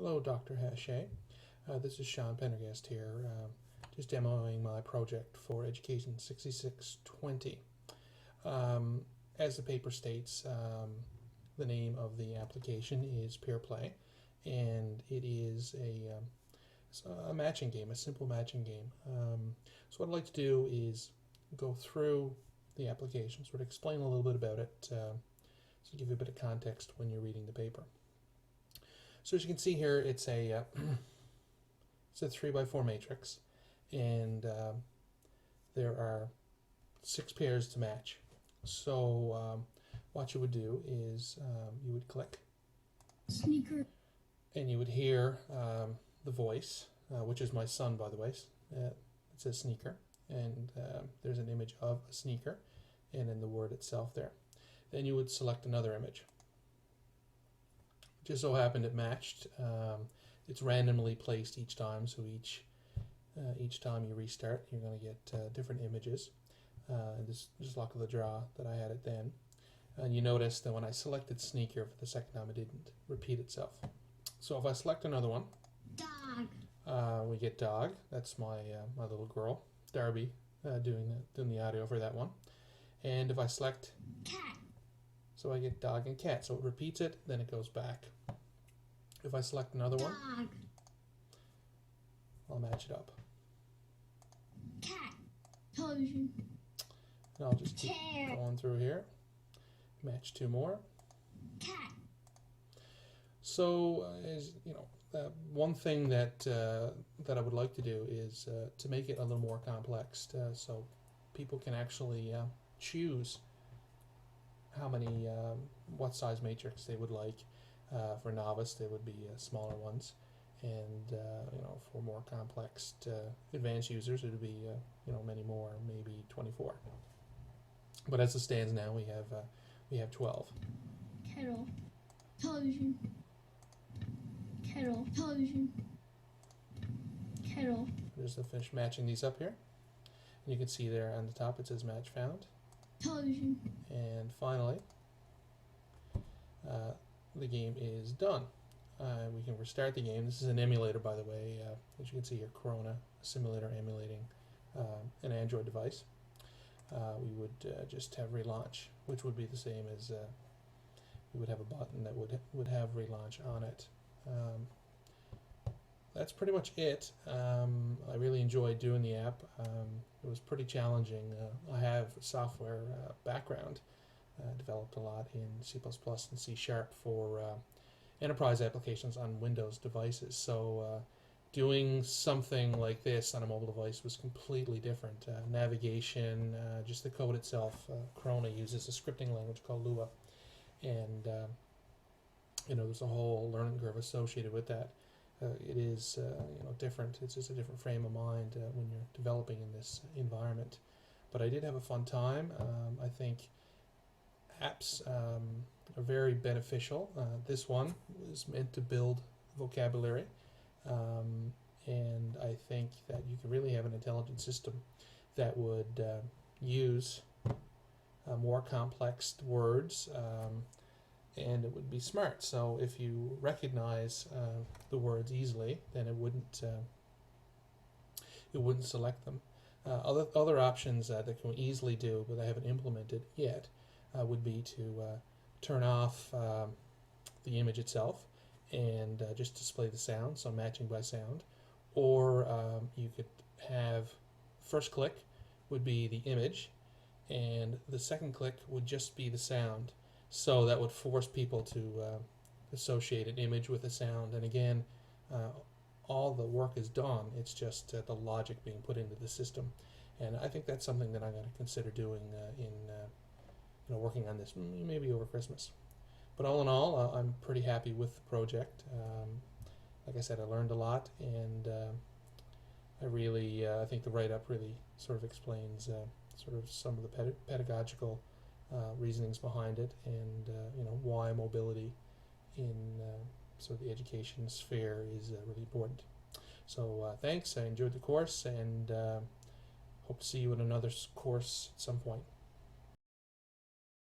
Hello, Dr. Hachey. This is Sean Pendergast here, just demoing my project for Education 6620. As the paper states, the name of the application is PeerPlay, and it is a matching game, a simple matching game. So what I'd like to do is go through the application, sort of explain a little bit about it, so give you a bit of context when you're reading the paper. So as you can see here, it's a it's a 3x4 matrix, and there are 6 pairs to match. So what you would do is you would click Sneaker. and you would hear the voice, which is my son, by the way. It says sneaker, and there's an image of a sneaker and then the word itself there. Then you would select another image. Just so happened it matched. It's randomly placed each time, so each time you restart, you're going to get different images. This is luck of the draw that I had it then. And you notice that when I selected sneaker for the second time, it didn't repeat itself. So if I select another one, Dog. we get dog. That's my my little girl, Darby, doing the audio for that one. And if I select, Cat. so I get dog and cat. So it repeats it, then it goes back. If I select another one, Dog. I'll match it up. Cat. Television. And I'll just keep Chair. going through here. Match 2 more. Cat. So, as you know, one thing that that I would like to do is to make it a little more complex, so people can actually choose how many, what size matrix they would like. For novice, they would be smaller ones, and you know, for more complex, advanced users, it would be many more, maybe 24. But as it stands now, we have 12. Kettle. Television. Kettle. Television. Kettle. Just to finish matching these up here, and you can see there on the top it says match found. Television. And finally, the game is done. We can restart the game. This is an emulator, by the way, as you can see here, Corona, a simulator emulating an Android device. We would just have relaunch, which would be the same as we would have a button that would have relaunch on it. That's pretty much it. I really enjoyed doing the app. It was pretty challenging. I have a software background. Developed a lot in C++ and C# for enterprise applications on Windows devices. So doing something like this on a mobile device was completely different. Navigation, just the code itself. Corona uses a scripting language called Lua, and there's a whole learning curve associated with that. It is different. It's just a different frame of mind when you're developing in this environment. But I did have a fun time. I think apps are very beneficial. This one was meant to build vocabulary, and I think that you can really have an intelligent system that would use more complex words, and it would be smart. So if you recognize the words easily, then it wouldn't select them. Other options that can easily do, but I haven't implemented yet, would be to turn off the image itself and just display the sound, so matching by sound. Or you could have first click would be the image, and the second click would just be the sound. So that would force people to associate an image with a sound. And again, all the work is done. It's just the logic being put into the system. And I think that's something that I'm going to consider doing working on this maybe over Christmas. But all in all, I'm pretty happy with the project. Like I said, I learned a lot, and I think the write-up really sort of explains sort of some of the pedagogical reasonings behind it, and why mobility in sort of the education sphere is really important. So thanks. I enjoyed the course, and hope to see you in another course at some point.